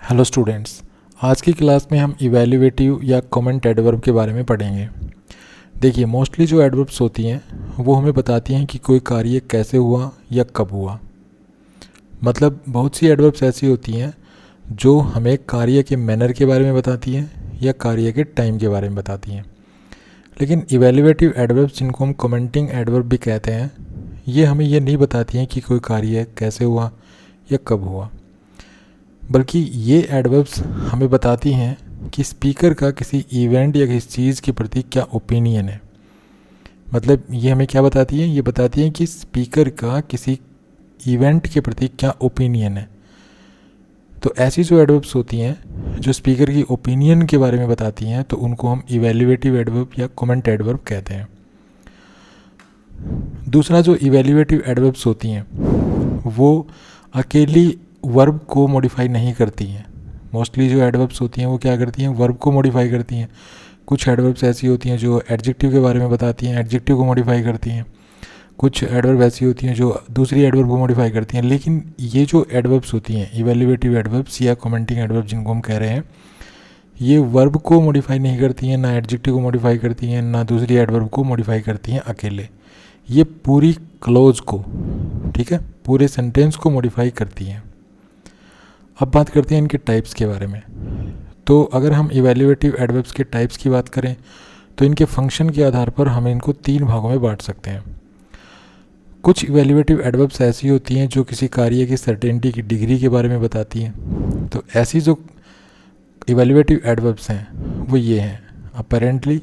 Hello students, आज की class में हम इवैल्यूएटिव या कमेंट एडवर्ब के बारे में पढ़ेंगे। देखिए, मोस्टली जो एडवर्ब्स होती हैं वो हमें बताती हैं कि कोई कार्य कैसे हुआ या कब हुआ। मतलब बहुत सी एडवर्ब्स ऐसी होती हैं जो हमें कार्य के मैनर के बारे में बताती हैं या कार्य के टाइम के बारे में बताती हैं। लेकिन इवैल्यूएटिव एडवर्ब्स, जिनको हम कमेंटिंग एडवर्ब भी कहते हैं, ये हमें ये नहीं बताती हैं कि कोई कार्य कैसे हुआ या कब हुआ, बल्कि ये एडवर्ब्स हमें बताती हैं कि स्पीकर का किसी इवेंट या किसी चीज़ के प्रति क्या ओपिनियन है। मतलब ये हमें क्या बताती है? ये बताती है कि स्पीकर का किसी इवेंट के प्रति क्या ओपिनियन है। तो ऐसी जो एडवर्ब्स होती हैं जो स्पीकर की ओपिनियन के बारे में बताती हैं, तो उनको हम इवैल्यूएटिव एडवर्ब या कमेंट एडवर्ब कहते हैं। दूसरा, जो इवैल्यूएटिव एडवर्ब्स होती हैं वो अकेली वर्ब को मॉडिफाई नहीं करती हैं। मोस्टली जो एडवर्ब्स होती हैं वो क्या करती हैं? वर्ब को मॉडिफाई करती हैं। कुछ एडवर्ब्स ऐसी होती हैं जो एडजेक्टिव के बारे में बताती हैं, एडजेक्टिव को मॉडिफाई करती हैं। कुछ एडवर्ब ऐसी होती हैं जो दूसरी एडवर्ब को मॉडिफाई करती हैं। लेकिन ये जो एडवर्ब्स होती हैं, इवैल्यूएटिव एडवर्ब्स या कमेंटिंग एडवर्ब जिनको हम कह रहे हैं, ये वर्ब को मॉडिफाई नहीं करती हैं, ना एडजेक्टिव को मॉडिफाई करती हैं, ना दूसरी एडवर्ब को मॉडिफाई करती हैं अकेले। ये पूरी क्लोज को, ठीक है, पूरे सेंटेंस को मॉडिफाई करती हैं। अब बात करते हैं इनके टाइप्स के बारे में। तो अगर हम इवैल्यूएटिव एडवर्ब्स के टाइप्स की बात करें तो इनके फंक्शन के आधार पर हम इनको 3 भागों में बांट सकते हैं। कुछ इवैल्यूएटिव एडवर्ब्स ऐसी होती हैं जो किसी कार्य की सर्टेनिटी की डिग्री के बारे में बताती हैं। तो ऐसी जो इवैल्यूएटिव एडवर्ब्स हैं वो ये हैं: apparently,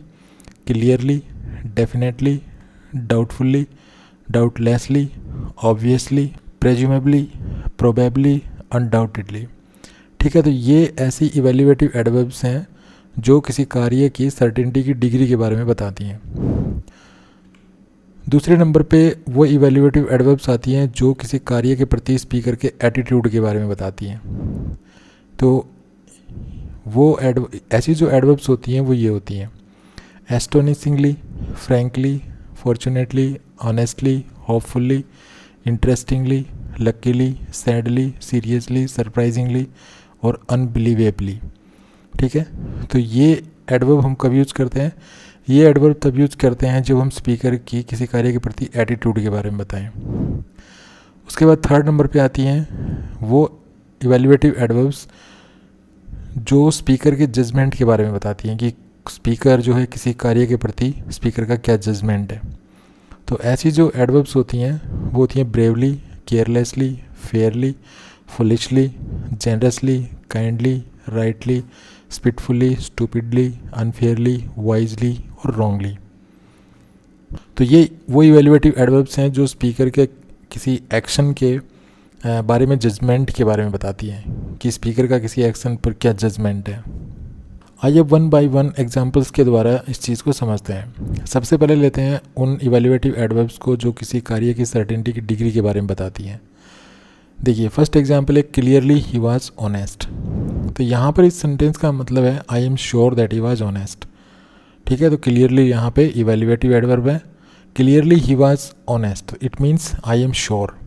clearly, definitely, doubtfully, doubtlessly, obviously, presumably, probably, undoubtedly. ठीक है, तो ये ऐसी इवैल्यूएटिव एडवर्ब्स हैं जो किसी कार्य की सर्टेनिटी की डिग्री के बारे में बताती हैं। दूसरे नंबर पे वो इवैल्यूएटिव एडवर्ब्स आती हैं जो किसी कार्य के प्रति स्पीकर के एटीट्यूड के बारे में बताती हैं। तो वो ऐसी जो एडवर्ब्स होती हैं वो ये होती हैं: astonishingly, frankly, fortunately, honestly, hopefully, interestingly, luckily, sadly, seriously, surprisingly और अनबिलीवेबली। ठीक है, तो ये एडवर्ब हम कब यूज़ करते हैं? ये एडवर्ब तब यूज़ करते हैं जब हम स्पीकर की किसी कार्य के प्रति एटीट्यूड के बारे में बताएं। उसके बाद थर्ड नंबर पे आती हैं वो इवैल्यूएटिव एडवर्ब्स जो स्पीकर के जजमेंट के बारे में बताती हैं कि स्पीकर जो है किसी कार्य के प्रति स्पीकर का क्या जजमेंट है। तो ऐसी जो एडवर्ब्स होती हैं वो होती हैं bravely, carelessly, fairly, foolishly, generously, kindly, rightly, spitefully, stupidly, unfairly, wisely और रॉन्गली। तो ये वो इवैल्यूएटिव एडवर्ब्स हैं जो स्पीकर के किसी एक्शन के बारे में, जजमेंट के बारे में बताती हैं कि स्पीकर का किसी एक्शन पर क्या जजमेंट है। आइए वन बाय वन एग्जांपल्स के द्वारा इस चीज़ को समझते हैं। सबसे पहले लेते हैं उन इवैल्यूएटिव एडवर्ब्स को जो किसी कार्य की सर्टेनिटी की डिग्री के बारे में बताती हैं। देखिए, फर्स्ट एग्जांपल है क्लियरली ही वाज ऑनेस्ट। तो यहाँ पर इस सेंटेंस का मतलब है I am sure that he was honest. ठीक है, तो क्लियरली यहाँ पे इवैल्यूएटिव एडवर्ब है। Clearly he was honest, it means I am sure,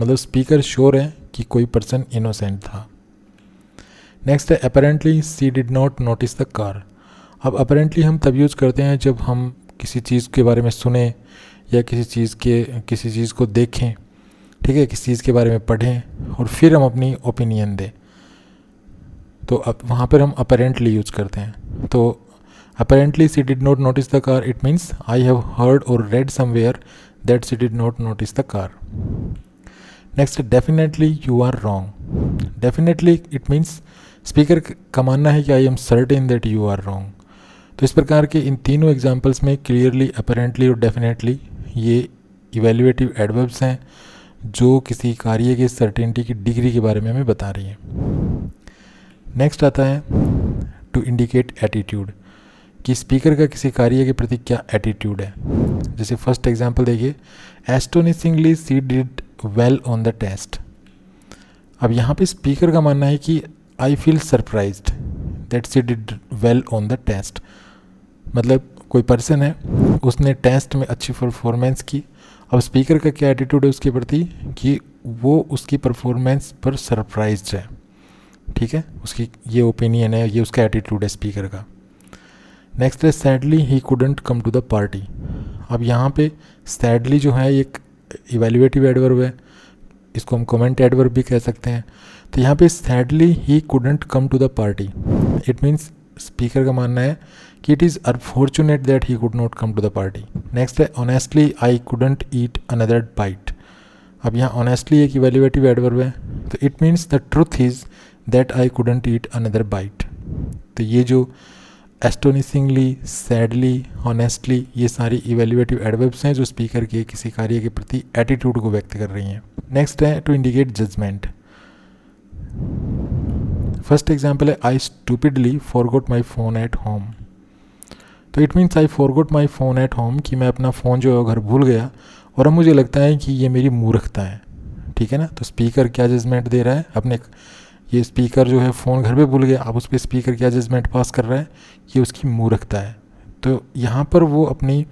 मतलब स्पीकर श्योर है कि कोई पर्सन इनोसेंट था। नेक्स्ट है apparently she did not notice the car. अब अपेरेंटली हम तब यूज़ करते हैं जब हम किसी चीज़ के बारे में सुने या किसी चीज़ को देखें, ठीक है, किसी चीज़ के बारे में पढ़ें और फिर हम अपनी ओपिनियन दें। तो अब वहाँ पर हम अपेरेंटली यूज़ करते हैं। तो apparently she did not notice the car, it means I have heard और read somewhere that she did not notice the car. Next, definitely you are wrong. Definitely it means speaker का मानना है कि I am certain that you are wrong. तो इस प्रकार के इन तीनों एग्जांपल्स में क्लियरली, अपेरेंटली और डेफिनेटली ये इवैल्यूएटिव एडवर्ब्स हैं जो किसी कार्य की सर्टेनिटी की डिग्री के बारे में हमें बता रही हैं। नेक्स्ट आता है टू इंडिकेट एटीट्यूड, कि स्पीकर का किसी कार्य के प्रति क्या एटीट्यूड है। जैसे फर्स्ट एग्जांपल देखिए, astonishingly she did well on the test. अब यहाँ पे स्पीकर का मानना है कि I feel surprised that she did well on the test. मतलब कोई पर्सन है, उसने टेस्ट में अच्छी परफॉर्मेंस की। अब स्पीकर का क्या एटीट्यूड है उसके प्रति कि वो उसकी परफॉर्मेंस पर सरप्राइज्ड है। ठीक है, उसकी ये ओपिनियन है, ये उसका एटीट्यूड है स्पीकर का। नेक्स्ट है sadly he couldn't come to the party. अब यहाँ पे सैडली जो है एक इवैल्यूएटिव एडवर्ब है, इसको हम कमेंट एडवर्ब भी कह सकते हैं। तो यहाँ पे sadly he couldn't come to the party, it means speaker का मानना है कि it is unfortunate that he could not come to the party. Next है honestly I couldn't eat another bite. अब यहाँ ऑनेस्टली एक इवैल्यूएटिव एडवर्ब है, तो it means the truth is that I couldn't eat another bite. तो ये जो एस्टोनिशिंगली, sadly, honestly, ये सारी इवैल्यूएटिव एडवर्ब्स हैं जो स्पीकर के किसी कार्य के प्रति एटीट्यूड को व्यक्त कर रही हैं। नेक्स्ट है to indicate judgement. First example है I stupidly forgot my phone at home. तो it means I forgot my phone at home, कि मैं अपना फ़ोन जो है घर भूल गया और अब मुझे लगता है कि ये मेरी मूर्खता है। ठीक है ना, तो स्पीकर क्या जजमेंट दे रहा है अपने, ये स्पीकर जो है फ़ोन घर पे भूल गया, अब उस पर स्पीकर क्या जजमेंट पास कर रहा है, ये उसकी मूर्खता है। तो यहाँ पर वो अपनी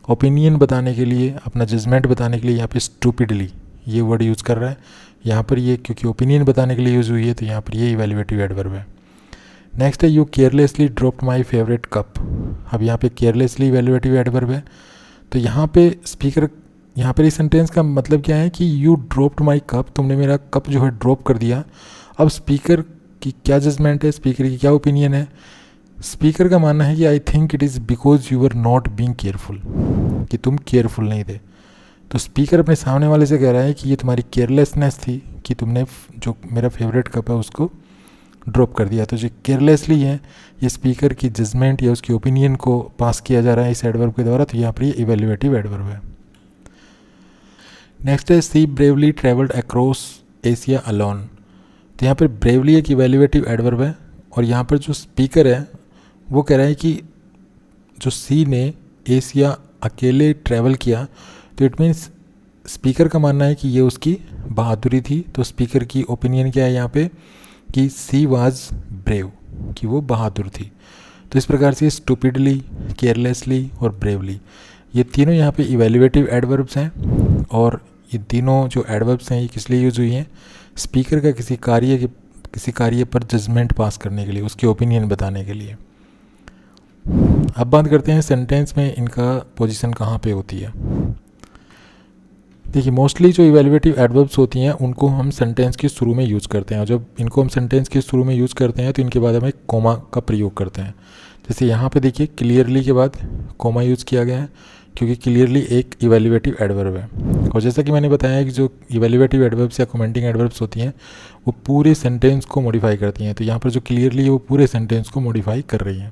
ओपिनियन बताने के लिए, अपना जजमेंट बताने के लिए यहाँ पे स्टूपिडली ये वर्ड यूज़ कर रहा है। यहाँ पर ये क्योंकि ओपिनियन बताने के लिए यूज़ हुई है, तो यहाँ पर ये इवैल्यूएटिव एडवर्ब है। नेक्स्ट है you carelessly dropped my favourite cup. अब यहाँ पे केयरलेसली इवैल्यूएटिव एडवर्ब है, तो यहाँ पे स्पीकर, यहाँ पर इस सेंटेंस का मतलब क्या है कि यू ड्रॉप्ड माई कप, तुमने मेरा कप जो है ड्रॉप कर दिया। अब स्पीकर की क्या जजमेंट है, स्पीकर की क्या ओपिनियन है, स्पीकर का मानना है कि I think it is because you are not being careful, कि तुम केयरफुल नहीं थे। तो स्पीकर अपने सामने वाले से कह रहा है कि ये तुम्हारी केयरलेसनेस थी कि तुमने जो मेरा फेवरेट कप है उसको ड्रॉप कर दिया। तो जो केयरलेसली है, ये स्पीकर की जजमेंट या उसकी ओपिनियन को पास किया जा रहा है इस एडवर्ब के द्वारा, तो यहाँ पर ये इवैल्यूएटिव एडवर्ब है। नेक्स्ट है she bravely travelled across Asia alone. तो यहाँ पर ब्रेवली एक इवैल्यूएटिव एडवर्ब है, और यहाँ पर जो स्पीकर है वो कह रहा है कि जो सी ने एशिया अकेले ट्रैवल किया, तो इट मीन्स स्पीकर का मानना है कि ये उसकी बहादुरी थी। तो स्पीकर की ओपिनियन क्या है यहाँ पे कि सी वाज ब्रेव, कि वो बहादुर थी। तो इस प्रकार से स्टूपिडली, केयरलेसली और ब्रेवली, ये तीनों यहाँ पे इवैल्यूएटिव एडवर्ब्स हैं, और ये तीनों जो एडवर्ब्स हैं ये किस लिए यूज़ हुई हैं, स्पीकर का किसी कार्य पर जजमेंट पास करने के लिए, उसकी ओपिनियन बताने के लिए। अब बात करते हैं सेंटेंस में इनका पोजीशन कहाँ पे होती है। देखिए मोस्टली जो इवैल्यूएटिव एडवर्ब्स होती हैं उनको हम सेंटेंस के शुरू में यूज़ करते हैं, और जब इनको हम सेंटेंस के शुरू में यूज़ करते हैं तो इनके बाद हम एक कोमा का प्रयोग करते हैं। जैसे यहाँ पे देखिए क्लियरली के बाद कोमा यूज़ किया गया है, क्योंकि क्लियरली एक इवैल्यूएटिव एडवर्ब है। और जैसा कि मैंने बताया कि जो इवैल्यूएटिव एडवर्ब्स या कमेंटिंग एडवर्ब्स होती हैं वो पूरे सेंटेंस को मॉडिफाई करती हैं, तो यहाँ पर जो क्लियरली है वो पूरे सेंटेंस को मॉडिफाई कर रही हैं।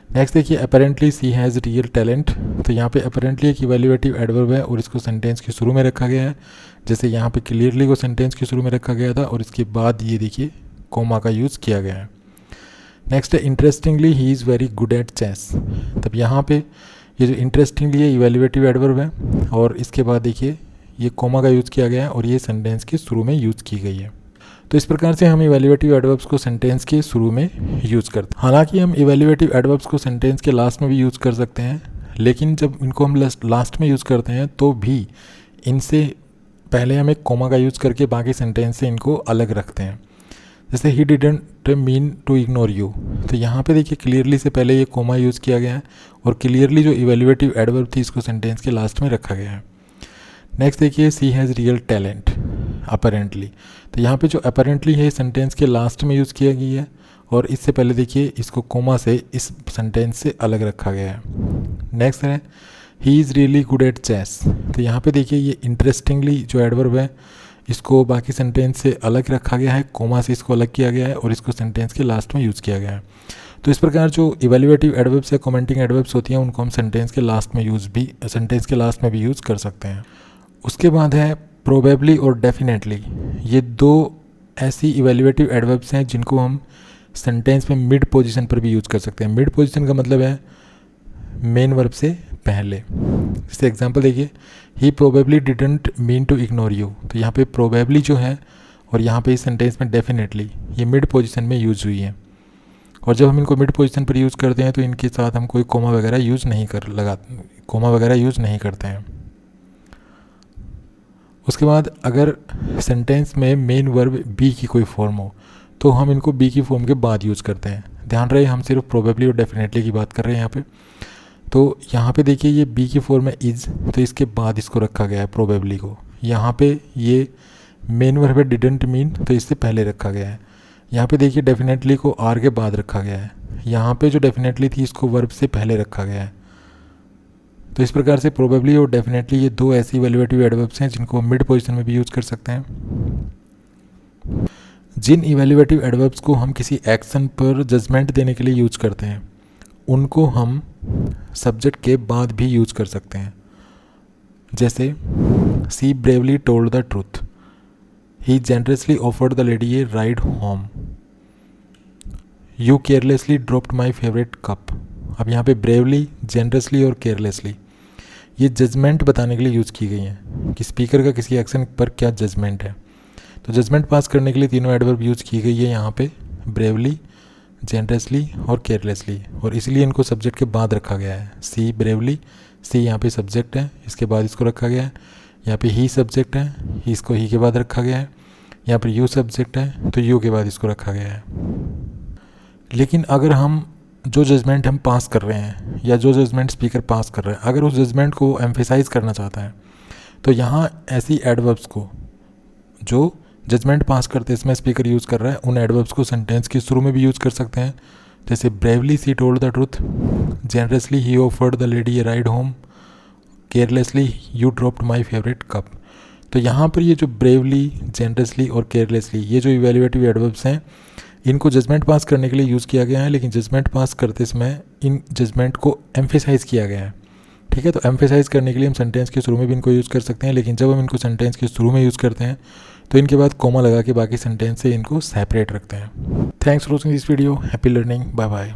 नेक्स्ट देखिए apparently she has real talent. तो यहाँ पे अपेरेंटली एक इवैल्यूएटिव एडवर्ब है और इसको सेंटेंस के शुरू में रखा गया है, जैसे यहाँ पे क्लियरली को सेंटेंस के शुरू में रखा गया था और इसके बाद ये देखिए कोमा का यूज़ किया गया है। नेक्स्ट है interestingly he is very good at chess. तब यहाँ पे ये जो इंटरेस्टिंगली है इवैल्यूएटिव एडवर्ब है, और इसके बाद देखिए ये कोमा का यूज़ किया गया है और ये सेंटेंस के शुरू में यूज़ की गई है। तो इस प्रकार से हम इवैल्यूएटिव एडवर्ब्स को सेंटेंस के शुरू में यूज़ करते हैं। हालांकि हम इवैल्यूएटिव एडवर्ब्स को सेंटेंस के लास्ट में भी यूज़ कर सकते हैं, लेकिन जब इनको हम लास्ट में यूज़ करते हैं तो भी इनसे पहले हम एक कोमा का यूज़ करके बाकी सेंटेंस से इनको अलग रखते हैं। जैसे he didn't mean to ignore you, तो यहाँ पे देखिए क्लियरली से पहले ये कोमा यूज़ किया गया है और क्लियरली जो इवैल्यूएटिव एडवर्ब थी इसको सेंटेंस के लास्ट में रखा गया है। नेक्स्ट देखिए सी हैज़ रियल टैलेंट अपेरेंटली। तो यहाँ पे जो अपेरेंटली है सेंटेंस के लास्ट में यूज़ किया गया है और इससे पहले देखिए इसको कोमा से इस सेंटेंस से अलग रखा गया है। नेक्स्ट है he is really good at chess. तो यहाँ पे देखिए ये इंटरेस्टिंगली जो एडवर्ब है इसको बाकी सेंटेंस से अलग रखा गया है, कोमा से इसको अलग किया गया है और इसको सेंटेंस के लास्ट में यूज़ किया गया है। तो इस प्रकार जो इवैल्यूएटिव एडवर्ब्स या कमेंटिंग एडवर्ब्स होती हैं उनको हम सेंटेंस के लास्ट में भी यूज़ कर सकते हैं। उसके बाद है प्रोबेबली और डेफिनेटली। ये दो ऐसी इवैल्यूएटिव एडवर्ब्स हैं जिनको हम सेंटेंस में मिड पोजीशन पर भी यूज़ कर सकते हैं। मिड पोजीशन का मतलब है मेन वर्ब से पहले। जैसे एग्जांपल देखिए he probably didn't mean to ignore you. तो यहाँ पे प्रोबेबली जो है और यहाँ पे इस सेंटेंस में डेफिनेटली ये मिड पोजीशन में यूज़ हुई है, और जब हम इनको मिड पोजीशन पर यूज़ करते हैं तो इनके साथ हम कोई कोमा वगैरह यूज़ नहीं करते हैं। उसके बाद अगर सेंटेंस में मेन वर्ब बी की कोई फॉर्म हो तो हम इनको बी की फॉर्म के बाद यूज़ करते हैं। ध्यान रहे हम सिर्फ प्रोबेबली और डेफिनेटली की बात कर रहे हैं यहाँ पे। तो यहाँ पे देखिए ये बी की फॉर्म है इज़, तो इसके बाद इसको रखा गया है प्रोबेबली को। यहाँ पे ये मेन वर्ब है डिडंट मीन, तो इससे पहले रखा गया है। यहाँ पे देखिए डेफिनेटली को आर के बाद रखा गया है। यहाँ पे जो डेफिनेटली थी इसको वर्ब से पहले रखा गया है। तो इस प्रकार से प्रोबेबली और डेफिनेटली ये दो ऐसी इवैल्यूएटिव एडवर्ब्स हैं जिनको मिड पोजीशन में भी यूज़ कर सकते हैं। जिन इवैल्यूएटिव एडवर्ब्स को हम किसी एक्शन पर जजमेंट देने के लिए यूज़ करते हैं उनको हम सब्जेक्ट के बाद भी यूज़ कर सकते हैं। जैसे she bravely told the truth, he generously offered the lady a ride home, you carelessly dropped my favourite cup. अब यहाँ पे ब्रेवली, जेनरसली और केयरलेसली ये जजमेंट बताने के लिए यूज़ की गई हैं कि स्पीकर का किसी एक्शन पर क्या जजमेंट है। तो जजमेंट पास करने के लिए तीनों एडवर्ब यूज़ की गई है यहाँ पे, ब्रेवली, जेनरसली और केयरलेसली, और इसलिए इनको सब्जेक्ट के बाद रखा गया है। सी ब्रेवली, सी यहाँ पे सब्जेक्ट है, इसके बाद इसको रखा गया है। यहाँ पे ही सब्जेक्ट है, ही इसको ही के बाद रखा गया है। यहाँ पर यू सब्जेक्ट है, तो यू के बाद इसको रखा गया है। लेकिन अगर हम जो जजमेंट हम पास कर रहे हैं या जो जजमेंट स्पीकर पास कर रहा है, अगर उस जजमेंट को एम्फेसाइज करना चाहता है तो यहाँ ऐसी एडवर्ब्स को जो जजमेंट पास करते इसमें स्पीकर यूज़ कर रहा है उन एडवर्ब्स को सेंटेंस के शुरू में भी यूज़ कर सकते हैं। जैसे bravely C told the truth, generously he offered the lady a ride home, carelessly you dropped my favourite cup. तो यहाँ पर ये जो ब्रेवली, जेनरसली और केयरलेसली ये जो इवैल्यूएटिव एडवर्ब्स हैं इनको जजमेंट पास करने के लिए यूज़ किया गया है, लेकिन जजमेंट पास करते समय इन जजमेंट को एम्फेसाइज किया गया है। ठीक है, तो एम्फेसाइज करने के लिए हम सेंटेंस के शुरू में भी इनको यूज़ कर सकते हैं, लेकिन जब हम इनको सेंटेंस के शुरू में यूज़ करते हैं तो इनके बाद कॉमा लगा के बाकी सेंटेंस से इनको सेपरेट रखते हैं। Thanks for watching this video, happy learning, bye bye.